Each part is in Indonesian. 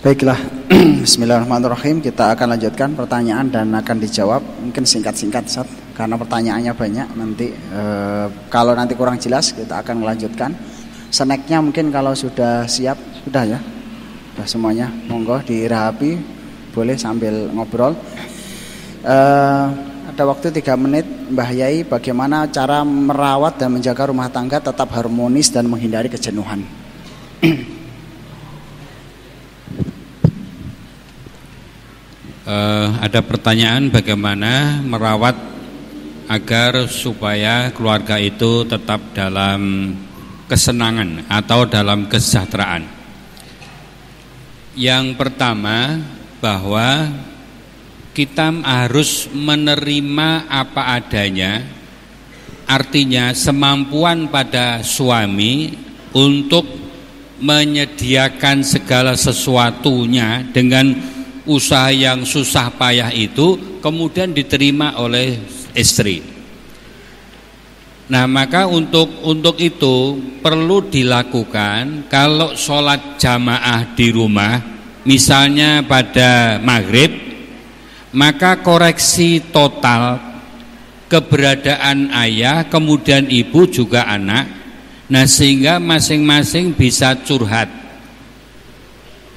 Baiklah, bismillahirrahmanirrahim. Kita akan lanjutkan pertanyaan dan akan dijawab. Mungkin singkat-singkat, Ustaz, karena pertanyaannya banyak. Nanti kalau nanti kurang jelas kita akan melanjutkan. Snacknya mungkin kalau sudah siap, sudah ya, sudah semuanya. Monggo dirahapi, boleh sambil ngobrol. Ada waktu 3 menit, Mbah Yai. Bagaimana cara merawat dan menjaga rumah tangga tetap harmonis dan menghindari kejenuhan? Ada pertanyaan bagaimana merawat agar supaya keluarga itu tetap dalam kesenangan atau dalam kesejahteraan. Yang pertama, bahwa kita harus menerima apa adanya. Artinya semampuan pada suami untuk menyediakan segala sesuatunya dengan usaha yang susah payah itu kemudian diterima oleh istri. Nah, maka untuk itu perlu dilakukan. Kalau sholat jamaah di rumah, misalnya pada maghrib, maka koreksi total keberadaan ayah, kemudian ibu juga anak. Nah, sehingga masing-masing bisa curhat.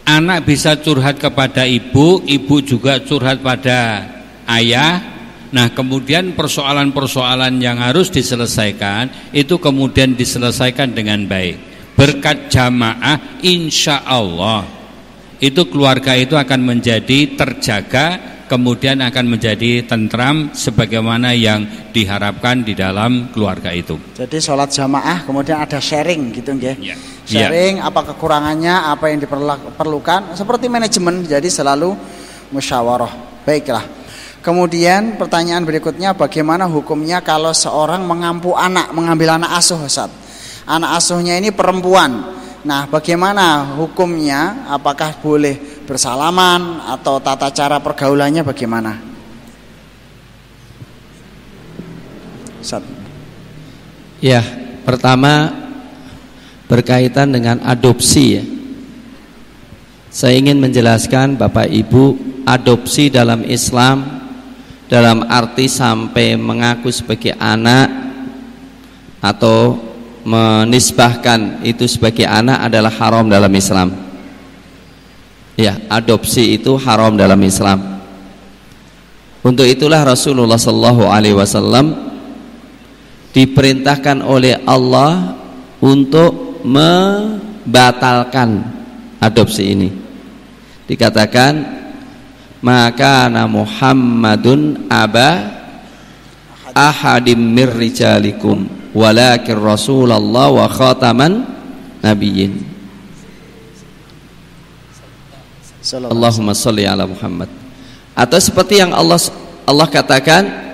Anak bisa curhat kepada ibu, ibu juga curhat pada ayah. Nah, kemudian persoalan-persoalan yang harus diselesaikan itu kemudian diselesaikan dengan baik. Berkat jamaah, insya Allah itu keluarga itu akan menjadi terjaga, kemudian akan menjadi tentram sebagaimana yang diharapkan di dalam keluarga itu. Jadi sholat jamaah kemudian ada sharing gitu nggih. Ya. Sharing apa kekurangannya, apa yang diperlukan, seperti manajemen, jadi selalu musyawarah. Baiklah. Kemudian pertanyaan berikutnya, bagaimana hukumnya kalau seorang mengambil anak asuh, Ustaz? Anak asuhnya ini perempuan. Nah, bagaimana hukumnya? Apakah boleh bersalaman atau tata cara pergaulannya bagaimana? Ustaz. Ya, pertama berkaitan dengan adopsi ya. Saya ingin menjelaskan Bapak Ibu, adopsi dalam Islam dalam arti sampai mengaku sebagai anak atau menisbahkan itu sebagai anak adalah haram dalam Islam. Ya, adopsi itu haram dalam Islam. Untuk itulah Rasulullah SAW diperintahkan oleh Allah untuk membatalkan adopsi ini. Dikatakan, maka Muhammadun aba ahadim mir rijalikum walakin Rasulullah wa khataman nabiyyin. Allahumma sholli ala Muhammad. Atau seperti yang Allah katakan,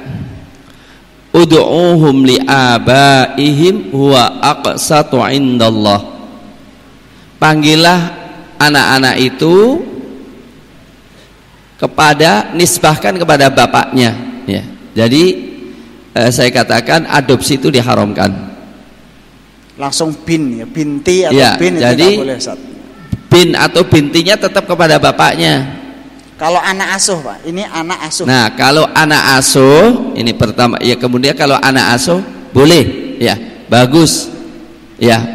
ud'uuhum li abaihim huwa aqsatu indallah. Panggillah anak-anak itu nisbahkan kepada bapaknya ya. Jadi saya katakan adopsi itu diharamkan. Langsung bin ya, binti atau ya, bin jadi, itu tidak boleh, Ustaz. Bin atau bintinya tetap kepada bapaknya. Kalau anak asuh, Pak, ini anak asuh. Nah, kalau anak asuh ini pertama ya, kemudian kalau anak asuh boleh ya, bagus ya,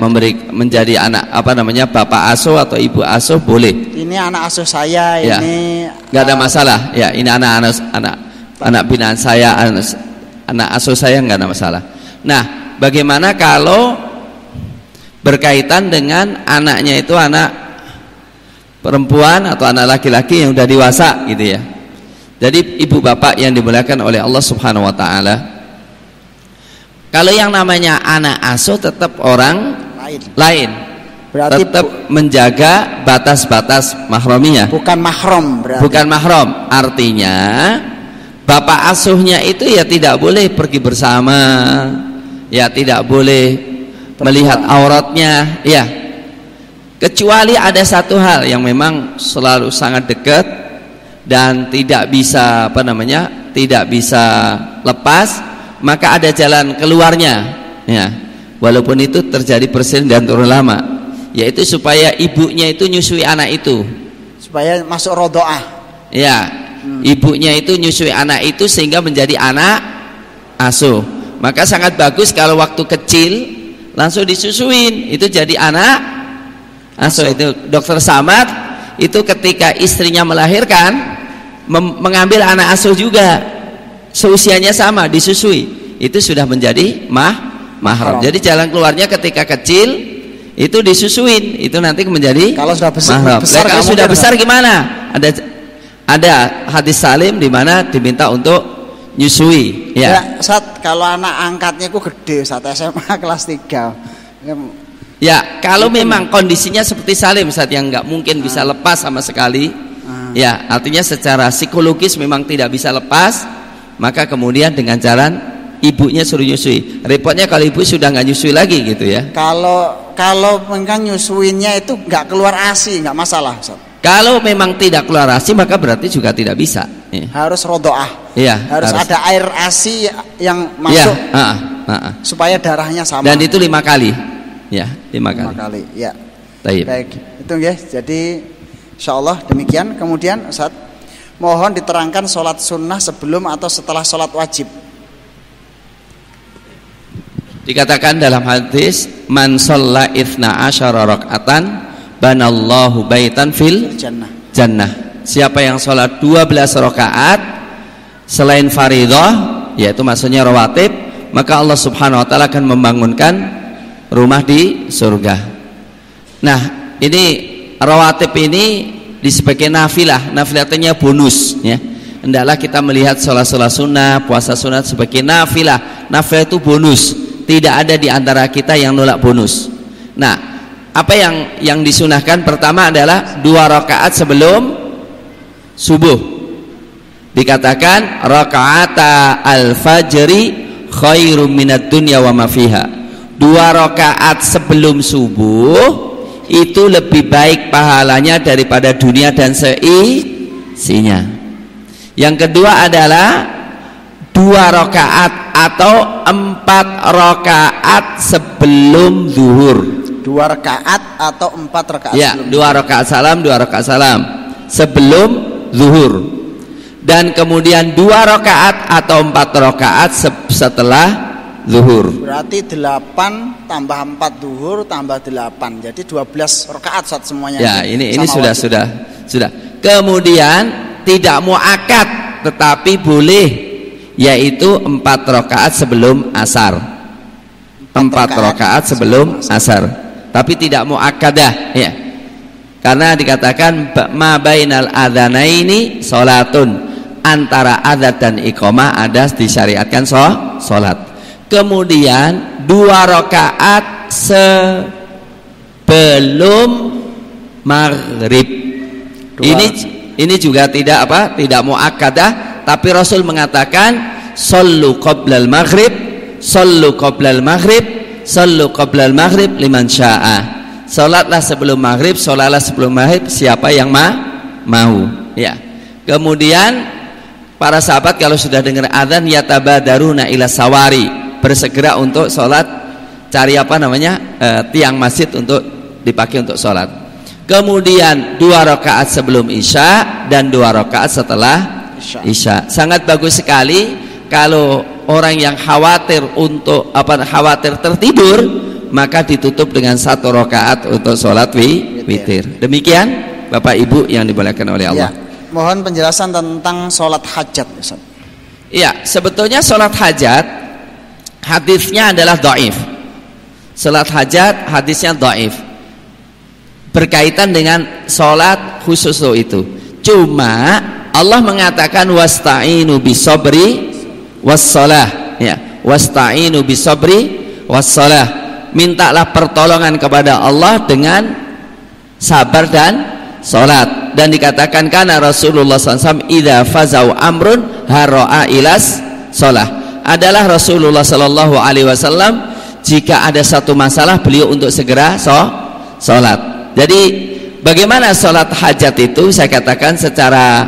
menjadi anak bapak asuh atau ibu asuh boleh. Ini anak asuh saya ya, ini nggak ada masalah ya, ini anak binaan saya, anak asuh saya, nggak ada masalah. Nah, bagaimana kalau berkaitan dengan anaknya itu anak perempuan atau anak laki-laki yang sudah dewasa gitu ya. Jadi ibu bapak yang dimuliakan oleh Allah Subhanahu wa taala, kalau yang namanya anak asuh tetap orang lain. Berarti tetap menjaga batas-batas mahramiyah. Bukan mahram berarti. Bukan mahram. Artinya bapak asuhnya itu ya tidak boleh pergi bersama, ya tidak boleh melihat auratnya, ya. Kecuali ada satu hal yang memang selalu sangat dekat dan tidak bisa tidak bisa lepas, maka ada jalan keluarnya, ya. Walaupun itu terjadi perselingkuhan dan turun lama, yaitu supaya ibunya itu nyusui anak itu, supaya masuk rodoah. Ya, ibunya itu nyusui anak itu sehingga menjadi anak asuh. Maka sangat bagus kalau waktu kecil langsung disusuin, itu jadi anak asuh. Itu Dokter Samad itu ketika istrinya melahirkan mengambil anak asuh juga, seusianya sama, disusui, itu sudah menjadi mahram. Jadi jalan keluarnya ketika kecil itu disusuin, itu nanti menjadi kalau sudah mahram. Kalau sudah besar gimana? Ada hadis salim di mana diminta untuk nyusui. Ya, Ustaz, kalau anak angkatnya ku gede, Ustaz, SMA kelas 3. Ya, kalau memang kondisinya seperti Salim, Ustaz, yang nggak mungkin bisa lepas sama sekali. Ya, artinya secara psikologis memang tidak bisa lepas, maka kemudian dengan jalan ibunya suruh nyusui. Repotnya kalau ibu sudah nggak nyusui lagi gitu ya. Kalau memang nyusuinnya itu nggak keluar ASI, nggak masalah, Ustaz. Kalau memang tidak keluar ASI maka berarti juga tidak bisa. Ya. Harus rodoah. Ya, harus ada air ASI yang masuk. Ya, supaya darahnya sama. Dan itu 5 kali. Ya, 5 kali. Ya. Taib. Baik, itu guys. Jadi insyaallah demikian. Kemudian Ustaz, mohon diterangkan sholat sunnah sebelum atau setelah sholat wajib. Dikatakan dalam hadis, man shalla 12 rakaatan banallahu baitan fil jannah. Siapa yang sholat 12 rakaat selain fardhah, yaitu maksudnya rawatib, maka Allah Subhanahu wa taala akan membangunkan rumah di surga. Nah, ini rawatib ini disebutkan nafilah. Nafilatnya bonus ya. Hendaklah kita melihat sholat-sholat sunnah, puasa sunnah sebagai nafilah. Nafilah itu bonus. Tidak ada di antara kita yang nolak bonus. Nah, apa yang disunahkan pertama adalah 2 rakaat sebelum subuh. Dikatakan rakaata al-fajri khairum minad dunya wa ma fiha. 2 rakaat sebelum subuh itu lebih baik pahalanya daripada dunia dan seisinya. Yang kedua adalah 2 rakaat atau 4 rakaat sebelum zuhur. 2 rakaat atau 4 rakaat? Ya, 2 rakaat salam, 2 rakaat salam sebelum zuhur. Dan kemudian 2 rakaat atau 4 rakaat setelah zuhur. Berarti 8 tambah 4 zuhur tambah 8. Jadi 12 rakaat saat semuanya. Ya, ini sudah. Kemudian tidak muakkad tetapi boleh, yaitu 4 rakaat sebelum asar. 4 rakaat sebelum asar. Tapi tidak muakkadah ya. Karena dikatakan ma bainal adzanaini salatun. Antara adzan dan iqamah ada disyariatkan salat. Kemudian 2 rakaat sebelum maghrib. Ini juga tidak muakkadah, tapi Rasul mengatakan sallu qablal maghrib, sallu qablal maghrib, sallu qablal maghrib liman syaa. Salatlah sebelum maghrib, salatlah sebelum maghrib siapa yang mau. Ya. Kemudian para sahabat kalau sudah dengar adzan yatabadaruna ila sawari, bersegera untuk sholat, cari tiang masjid untuk dipakai untuk sholat. Kemudian 2 rakaat sebelum isya dan 2 rakaat setelah isya. Sangat bagus sekali kalau orang yang khawatir tertidur, maka ditutup dengan 1 rakaat untuk sholat witir. Demikian Bapak Ibu yang dimuliakan oleh Allah. Ya. Mohon penjelasan tentang sholat hajat, Ustaz. Iya, sebetulnya sholat hajat hadisnya adalah dhaif. Sholat hajat hadisnya dhaif. Berkaitan dengan sholat khusus itu. Cuma Allah mengatakan wasta'inu bisabri wassalah. Ya, wasta'inu bisabri wassalah. Mintalah pertolongan kepada Allah dengan sabar dan sholat. Dan dikatakan karena Rasulullah SAW idza fazau amrun haro'a ilas sholah. Adalah Rasulullah SAW jika ada satu masalah beliau untuk segera sholat. Jadi bagaimana sholat hajat itu saya katakan secara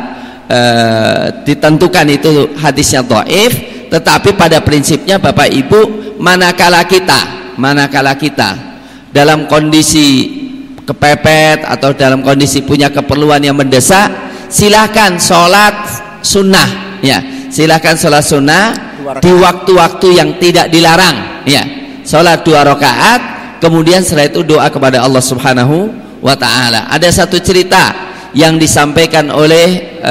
ditentukan itu hadisnya dhaif, tetapi pada prinsipnya Bapak Ibu manakala kita dalam kondisi kepepet atau dalam kondisi punya keperluan yang mendesak, silahkan sholat sunnah, ya, silahkan sholat sunnah di waktu-waktu yang tidak dilarang, ya, sholat 2 rakaat, kemudian setelah itu doa kepada Allah Subhanahu wa Ta'ala. Ada satu cerita yang disampaikan oleh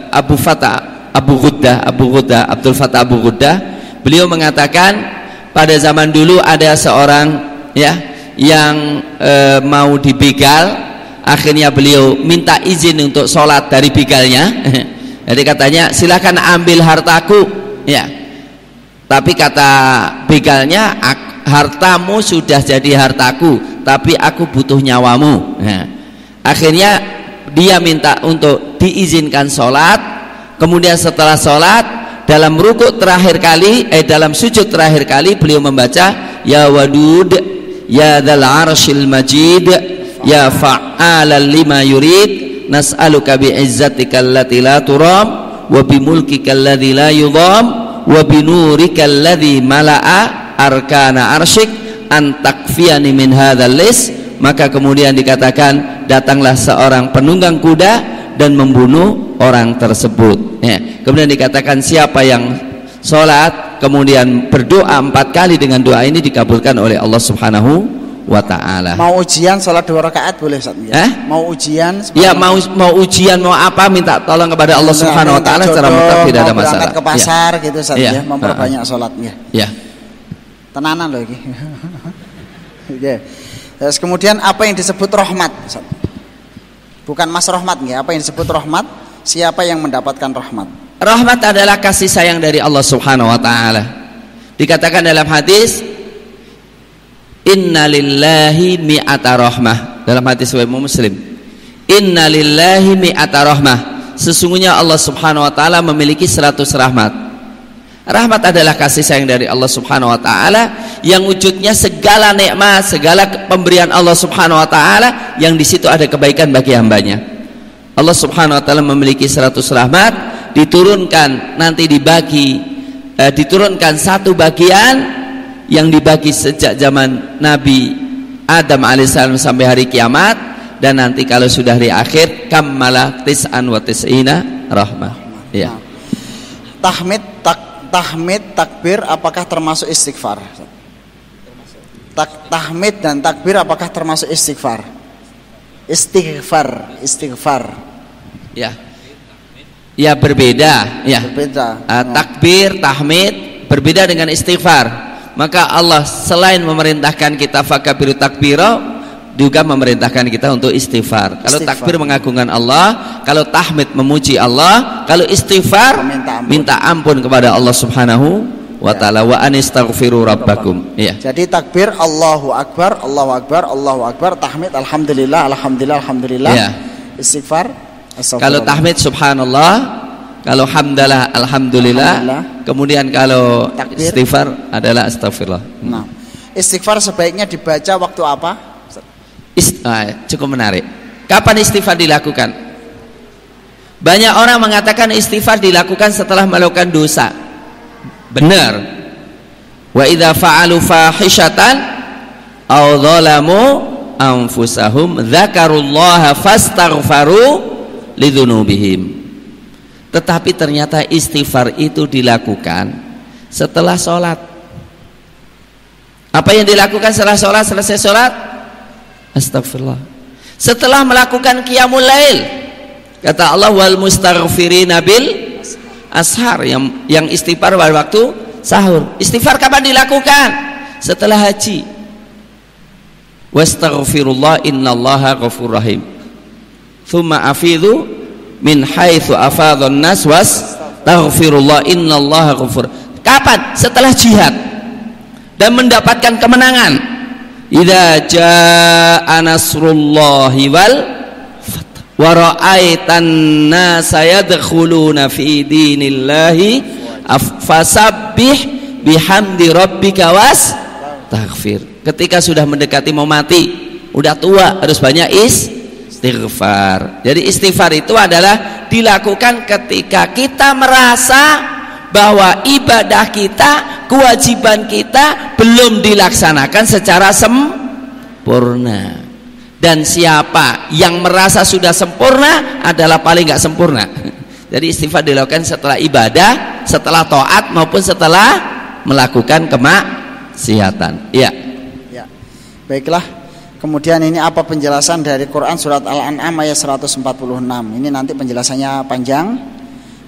Abdul Fattah Abdul Fattah Abu Ghuddah. Beliau mengatakan pada zaman dulu ada seorang, ya, yang mau dibegal, akhirnya beliau minta izin untuk sholat dari begalnya. Jadi katanya, silakan ambil hartaku, ya, tapi kata begalnya, hartamu sudah jadi hartaku, tapi aku butuh nyawamu. Nah, akhirnya dia minta untuk diizinkan sholat. Kemudian setelah sholat, dalam rukuk terakhir kali, dalam sujud terakhir kali, beliau membaca, ya wadud, ya dzal arsyil majid, ya fa'alan lima yurid, nas'aluka bi'izzatika allati la turam, wa bimulkika alladzi la yudham, wa binurika alladzi mala'a arkana arsyik, an takfiyani min hadzal lis. Maka kemudian dikatakan, datanglah seorang penunggang kuda dan membunuh orang tersebut, ya. Kemudian dikatakan, siapa yang sholat kemudian berdoa 4 kali dengan doa ini, dikabulkan oleh Allah Subhanahu wa Ta'ala. Mau ujian sholat 2 rakaat boleh, Ustaz? Mau ujian? Ya, mau ujian, mau apa, minta tolong kepada Allah Subhanahu wa Ta'ala secara mutlak, tidak ada masalah. Berangkat ke pasar, ya, gitu, Ustaz, ya, memperbanyak sholatnya. Ya. Tenanan loh ini. Ya. Terus kemudian apa yang disebut rahmat, Ustaz? Bukan Mas Rahmat, ya. Apa yang disebut rahmat? Siapa yang mendapatkan rahmat? Rahmat adalah kasih sayang dari Allah Subhanahu wa Ta'ala. Dikatakan dalam hadis, inna lillahi mi'ata rahmah, dalam hadis riwayat Muslim. Inna lillahi mi'ata rahmah, sesungguhnya Allah Subhanahu wa Ta'ala memiliki 100 rahmat. Rahmat adalah kasih sayang dari Allah Subhanahu wa Ta'ala yang wujudnya segala nikmat, segala pemberian Allah Subhanahu wa Ta'ala yang di situ ada kebaikan bagi hambanya. Allah Subhanahu wa Ta'ala memiliki 100 rahmat, diturunkan, nanti dibagi, diturunkan satu bagian yang dibagi sejak zaman Nabi Adam alaihissalam sampai hari kiamat, dan nanti kalau sudah di akhir, kammala tis'an wa tis'ina rahmah, ya. Tahmid, takbir, apakah termasuk istighfar? Tahmid dan takbir apakah termasuk istighfar? Istighfar. Ya. Ya, berbeda, ya. Berbeda. Takbir, tahmid berbeda dengan istighfar. Maka Allah selain memerintahkan kita fakabiru takbiro, juga memerintahkan kita untuk istighfar. Kalau takbir mengagungkan Allah, kalau tahmid memuji Allah, kalau istighfar minta ampun kepada Allah Subhanahu wa Ta'ala. Wa anistaghfiru rabbakum, ya. Jadi takbir Allahu Akbar, Allahu Akbar, Allahu Akbar, tahmid alhamdulillah, alhamdulillah, alhamdulillah, ya. Istighfar, kalau tahmid subhanallah, kalau hamdalah alhamdulillah, kemudian kalau takbir, istighfar adalah astagfirullah. Nah, istighfar sebaiknya dibaca waktu apa? Cukup menarik. Kapan istighfar dilakukan? Banyak orang mengatakan istighfar dilakukan setelah melakukan dosa. Benar. Wa idza fa'alu fahishatan aw dzalamu anfusahum dzakarullaha fastaghfaru lidzunubihim. Tetapi ternyata istighfar itu dilakukan setelah sholat. Apa yang dilakukan setelah sholat? Selesai sholat, astagfirullah. Setelah melakukan qiyamul lail, kata Allah, wal mustaghfirina bil ashar, yang istighfar pada waktu sahur. Istighfar kapan dilakukan? Setelah haji. Wastaghfirullah innallaha ghafurur rahim. Tsumma afidhu min haitsu afadhan nas wastaghfirullah innallaha ghafur. Kapan? Setelah jihad dan mendapatkan kemenangan. Idza jaa nasrullahi wal wa ra'aitan nasa yadkhuluna fi dinillahi fasabbih bihamdi rabbika wastaghfir. Ketika sudah mendekati mau mati, udah tua, harus banyak istighfar. Jadi istighfar itu adalah dilakukan ketika kita merasa bahwa ibadah kita, kewajiban kita belum dilaksanakan secara sempurna. Dan siapa yang merasa sudah sempurna adalah paling nggak sempurna. Jadi istighfar dilakukan setelah ibadah, setelah taat maupun setelah melakukan kemaksiatan. Iya. Ya. Baiklah. Kemudian ini apa penjelasan dari Quran surat Al-An'am ayat 146. Ini nanti penjelasannya panjang,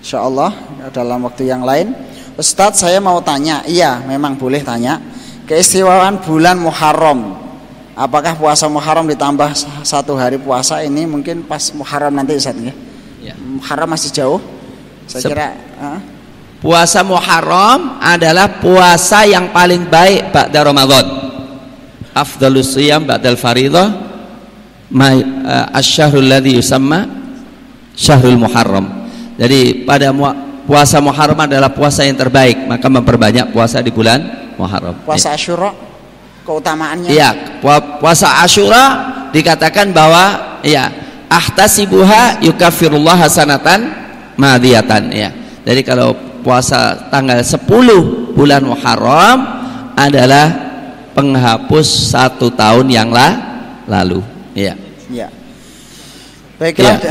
insyaallah dalam waktu yang lain. Ustadz, saya mau tanya. Iya, memang boleh tanya. Keistimewaan bulan Muharram. Apakah puasa Muharram ditambah 1 hari puasa ini mungkin pas Muharram nanti Ustaz ya? Ya. Muharram masih jauh. Saya kira puasa Muharram adalah puasa yang paling baik ba'da Ramadan. Afdhalus shiyam ba'dal fardhah asy-syahrul ladzi yusamma syahrul Muharram. Jadi pada puasa Muharram adalah puasa yang terbaik, maka memperbanyak puasa di bulan Muharram. Puasa Asyura keutamaannya. Iya, puasa Asyura dikatakan bahwa ya ahtasibuha yukaffirullah hasanatan madiyatan ya. Jadi kalau puasa tanggal 10 bulan Muharram adalah penghapus 1 tahun yang lalu. Ya. Ya. Baiklah.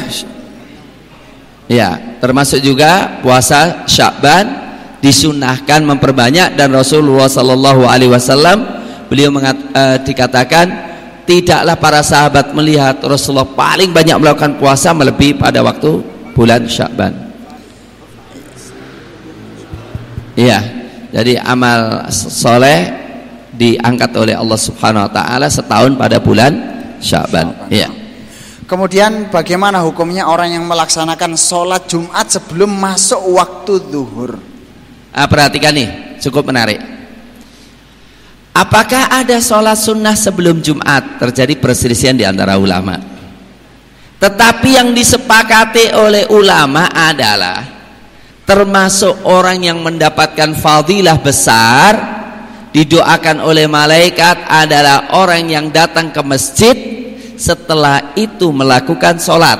Ya, termasuk juga puasa Sya'ban disunahkan memperbanyak, dan Rasulullah sallallahu alaihi wasallam beliau dikatakan tidaklah para sahabat melihat Rasulullah paling banyak melakukan puasa melebihi pada waktu bulan Sya'ban. Iya, jadi amal soleh diangkat oleh Allah Subhanahu wa taala setahun pada bulan Sya'ban. Iya. Kemudian bagaimana hukumnya orang yang melaksanakan sholat Jumat sebelum masuk waktu zuhur? Perhatikan nih, cukup menarik. Apakah ada sholat sunnah sebelum Jumat? Terjadi perselisihan di antara ulama. Tetapi yang disepakati oleh ulama adalah termasuk orang yang mendapatkan fadilah besar, didoakan oleh malaikat, adalah orang yang datang ke masjid setelah itu melakukan sholat.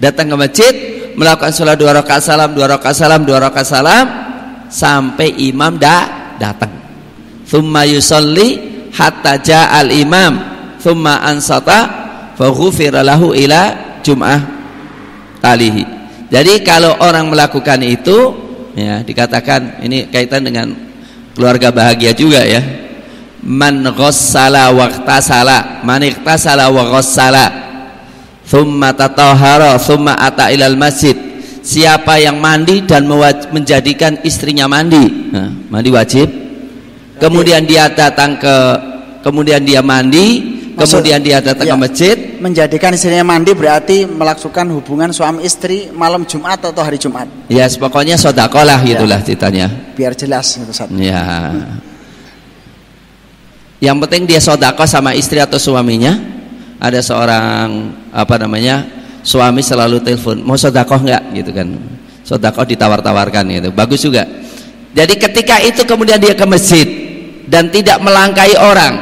Datang ke masjid, melakukan sholat 2 rakaat salam, 2 rakaat salam, 2 rakaat salam, sampai imam datang. Thumma yusalli hatta ja'al imam thumma ansata fa ghufira lahu ila jum'ah talihi. Jadi kalau orang melakukan itu ya, dikatakan ini kaitan dengan keluarga bahagia juga ya. Man ghassala waqtasala, man ightasala wa ghassala thumma tatahhara thumma ata ilal masjid. Siapa yang mandi dan menjadikan istrinya mandi, nah, mandi wajib. Kemudian dia datang kemudian dia mandi, kemudian dia datang ke masjid. Menjadikan istrinya mandi berarti melakukan hubungan suami istri malam Jumat atau hari Jumat. Ya, pokoknya sedekah lah gitulah ceritanya. Biar jelas itu Ustaz. Ya. Yang penting dia sedekah sama istri atau suaminya. Ada seorang suami selalu telepon, mau sedekah enggak gitu kan. Sedekah ditawar-tawarkan gitu. Bagus juga. Jadi ketika itu kemudian dia ke masjid dan tidak melangkahi orang,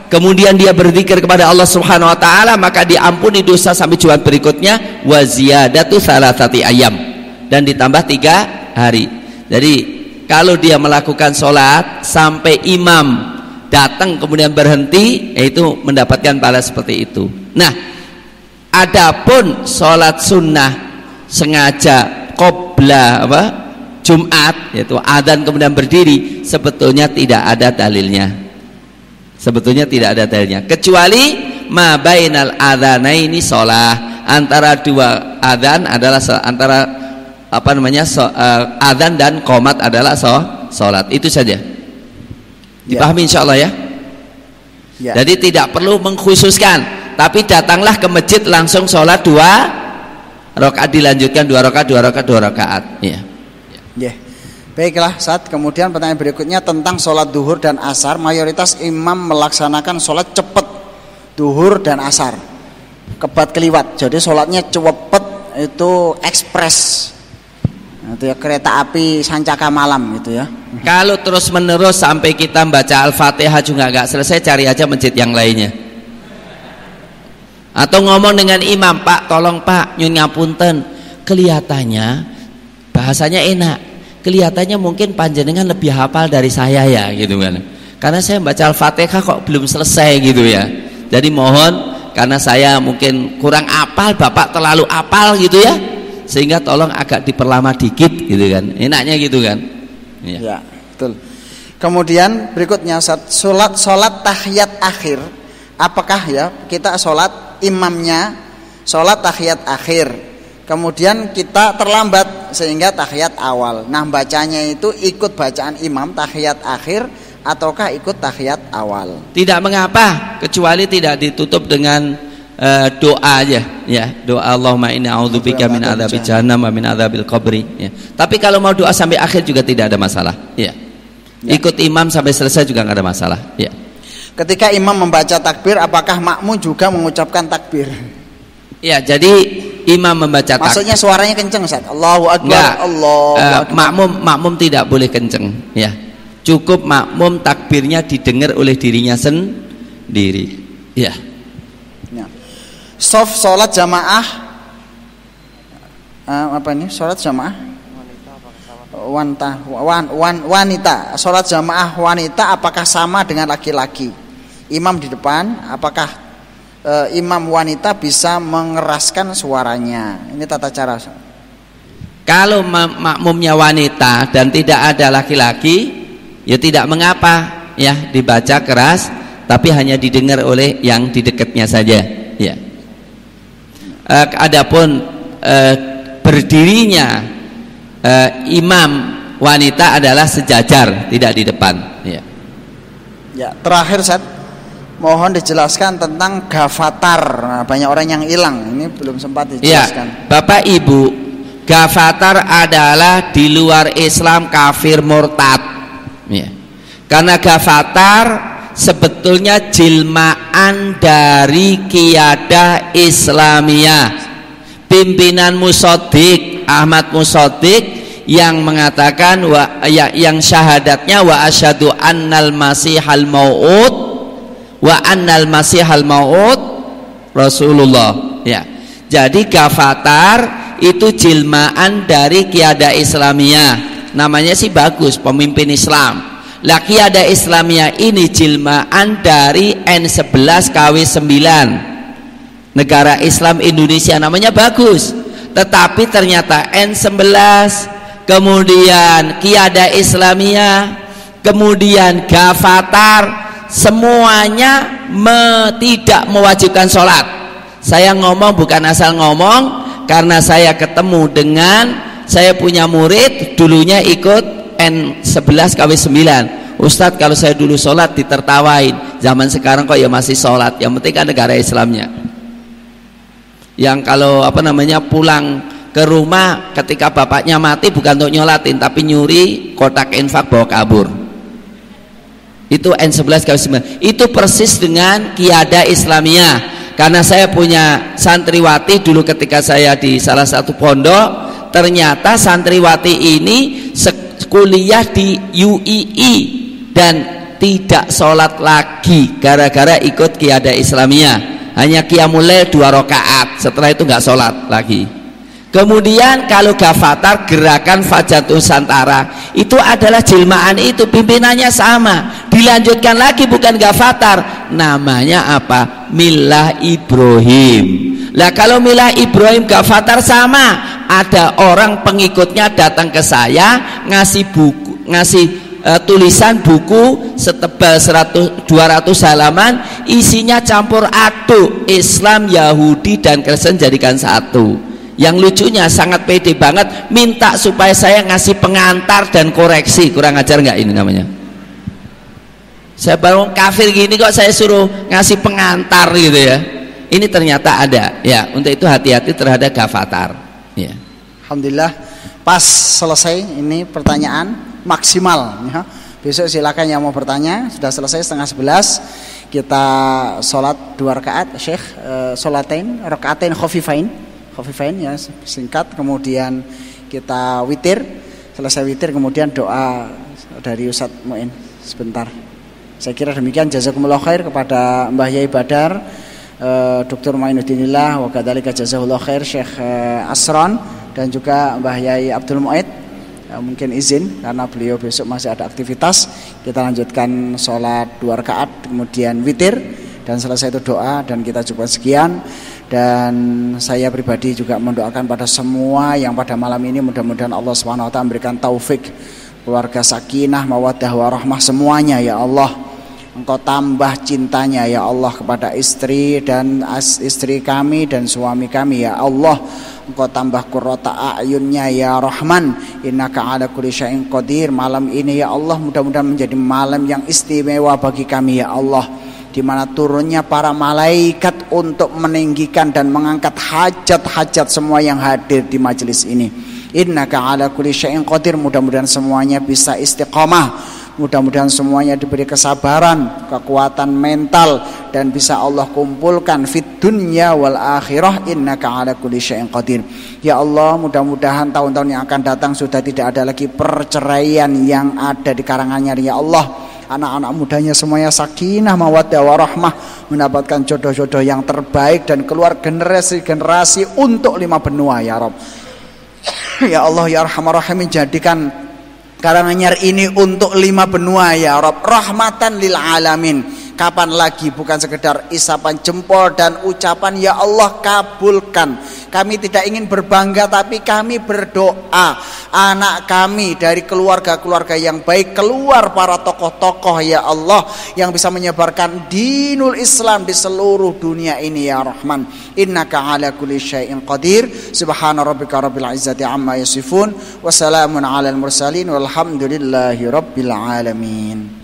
kemudian dia berzikir kepada Allah Subhanahu wa taala, maka diampuni dosa sampai Jumat berikutnya, wa ziyadatu salasati ayam, dan ditambah 3 hari. Jadi kalau dia melakukan sholat sampai imam datang kemudian berhenti, yaitu mendapatkan pahala seperti itu. Nah, adapun sholat sunnah sengaja qobla Jumat, yaitu adzan kemudian berdiri, sebetulnya tidak ada dalilnya. Sebetulnya tidak ada dalilnya, kecuali ma bainal adzanaini shalah, antara 2 adzan adalah antara adzan dan qomat adalah salat. Itu saja. Dipahami insyaallah ya? Ya. Jadi tidak perlu mengkhususkan, tapi datanglah ke masjid langsung sholat 2 rakaat, dilanjutkan 2 rakaat, 2 rakaat, 2 rakaat. Ya. Ya. Baiklah, saat kemudian pertanyaan berikutnya tentang sholat duhur dan asar. Mayoritas imam melaksanakan sholat cepat duhur dan asar, kebat keliwat. Jadi sholatnya cepet, itu ekspres. Itu ya, kereta api sancaka malam gitu ya. Kalau terus menerus sampai kita baca Al-Fatihah juga nggak selesai, cari aja masjid yang lainnya. Atau ngomong dengan imam, Pak, tolong Pak, nyun ngapunten, kelihatannya bahasanya enak, kelihatannya mungkin panjenengan lebih hafal dari saya ya gitu kan. Karena saya baca Al-Fatihah kok belum selesai gitu ya. Jadi mohon karena saya mungkin kurang apal, Bapak terlalu apal gitu ya, sehingga tolong agak diperlama dikit gitu kan, enaknya gitu kan ya, ya betul. Kemudian berikutnya sholat tahiyat akhir, apakah ya kita sholat imamnya sholat tahiyat akhir, kemudian kita terlambat sehingga tahiyat awal. Nah bacanya itu ikut bacaan imam tahiyat akhir ataukah ikut tahiyat awal? Tidak mengapa, kecuali tidak ditutup dengan doa aja ya, doa Allahumma inni a'udzubika min adzabil jahannam wa min adzabil qabri ya. Tapi kalau mau doa sampai akhir juga tidak ada masalah ya. Ikut imam sampai selesai juga nggak ada masalah ya. Ketika imam membaca takbir, apakah makmum juga mengucapkan takbir? Ya, jadi imam membaca takbir. Maksudnya suaranya kenceng, Ustaz. Allahu Akbar. Makmum tidak boleh kenceng, ya. Cukup makmum takbirnya didengar oleh dirinya sendiri. Ya. Shaf salat jamaah apa ini? Salat jamaah wanita. Salat jamaah wanita apakah sama dengan laki-laki? Imam di depan, apakah imam wanita bisa mengeraskan suaranya? Ini tata cara. Kalau makmumnya wanita dan tidak ada laki-laki, ya tidak mengapa ya dibaca keras, tapi hanya didengar oleh yang di dekatnya saja ya. Adapun berdirinya imam wanita adalah sejajar, tidak di depan ya. Ya, terakhir Ustaz, mohon dijelaskan tentang gafatar. Nah, banyak orang yang hilang, ini belum sempat dijelaskan. Ya, Bapak Ibu, gafatar adalah di luar Islam kafir murtad. Ya. Karena gafatar sebetulnya jilmaan dari Qiyadah Islamiyah. Pimpinan Musaddiq, Ahmad Musaddiq yang mengatakan yang syahadatnya wa asyhadu annal masihal mau'ud wa annal masihal maut Rasulullah ya. Jadi gafatar itu jilmaan dari Qiyadah Islamiyah, namanya sih bagus, pemimpin Islam. Lah Qiyadah Islamiyah ini jilmaan dari N11 KW9 negara Islam Indonesia, namanya bagus. Tetapi ternyata N11 kemudian Qiyadah Islamiyah kemudian gafatar semuanya tidak mewajibkan sholat. Saya ngomong bukan asal ngomong, karena saya ketemu dengan, saya punya murid dulunya ikut N11 KW9. Ustadz, kalau saya dulu sholat ditertawain, zaman sekarang kok ya masih sholat, yang penting kan negara Islamnya. Yang kalau pulang ke rumah ketika bapaknya mati bukan untuk nyolatin, tapi nyuri kotak infak bawa kabur. Itu N11 KW9. Itu persis dengan Qiyadah Islamiyah. Karena saya punya santriwati dulu ketika saya di salah satu pondok, ternyata santriwati ini kuliah di UII dan tidak sholat lagi gara-gara ikut Qiyadah Islamiyah. Hanya qiyamul lail 2 rakaat, setelah itu nggak sholat lagi. Kemudian kalau gafatar gerakan Fajatul Nusantara itu adalah jilmaan itu, pimpinannya sama, dilanjutkan lagi bukan gafatar, namanya apa? Milah Ibrahim. Lah kalau Milah Ibrahim gafatar sama, ada orang pengikutnya datang ke saya ngasih buku, tulisan buku setebal 200 halaman, isinya campur aduk Islam, Yahudi dan Kristen jadikan satu. Yang lucunya sangat pede banget, minta supaya saya ngasih pengantar dan koreksi. Kurang ajar nggak ini namanya? Saya baru kafir gini kok saya suruh ngasih pengantar gitu ya. Ini ternyata ada ya. Untuk itu hati-hati terhadap gafatar ya. Alhamdulillah pas selesai ini pertanyaan maksimal ya. Besok silakan yang mau bertanya. Sudah selesai 10:30. Kita sholat 2 rakaat Syekh, sholatain rakaatain khafifain ya, singkat, kemudian kita witir, selesai witir kemudian doa dari Ustadz Muin sebentar. Saya kira demikian. Jazakumullah khair kepada Mbah Yai Badar, Dr. Mainuddinillah, wa kadzalika jazakumullah khair Syekh Asron, dan juga Mbah Yai Abdul Mu'id. Mungkin izin karena beliau besok masih ada aktivitas. Kita lanjutkan sholat 2 rakaat kemudian witir, Dan selesai itu doa dan kita cukup sekian. Dan saya pribadi juga mendoakan pada semua yang pada malam ini mudah-mudahan Allah SWT memberikan taufik, keluarga sakinah, mawaddah warahmah semuanya ya Allah. Engkau tambah cintanya ya Allah kepada istri dan istri kami dan suami kami ya Allah. Engkau tambah qurrata a'yunnya ya Rahman, innaka ala kulli syai'in qadir. Malam ini ya Allah mudah-mudahan menjadi malam yang istimewa bagi kami ya Allah, di mana turunnya para malaikat untuk meninggikan dan mengangkat hajat-hajat semua yang hadir di majelis ini. Innaka ala kulli syai'in qadir. Mudah-mudahan semuanya bisa istiqamah, mudah-mudahan semuanya diberi kesabaran, kekuatan mental, dan bisa Allah kumpulkan fit dunya wal akhirah. Innaka ala kulli syai'in qadir. Ya Allah, mudah-mudahan tahun-tahun yang akan datang sudah tidak ada lagi perceraian yang ada di Karanganyar ya Allah. Anak-anak mudanya semuanya sakinah, mawaddah warahmah, mendapatkan jodoh-jodoh yang terbaik dan keluar generasi-generasi untuk 5 benua ya Rabb. Ya Allah ya Arhamar Rahimin, jadikan Karanganyar ini untuk 5 benua ya Rabb, rahmatan lil alamin. Kapan lagi bukan sekedar isapan jempol dan ucapan ya Allah kabulkan. Kami tidak ingin berbangga, tapi kami berdoa anak kami dari keluarga-keluarga yang baik, keluar para tokoh-tokoh ya Allah yang bisa menyebarkan dinul Islam di seluruh dunia ini ya Rahman. Innaka ala kulli syai'in qadir. Subhana rabbika rabbil izzati amma yasifun, wa salamun alal mursalin, walhamdulillahi rabbil alamin.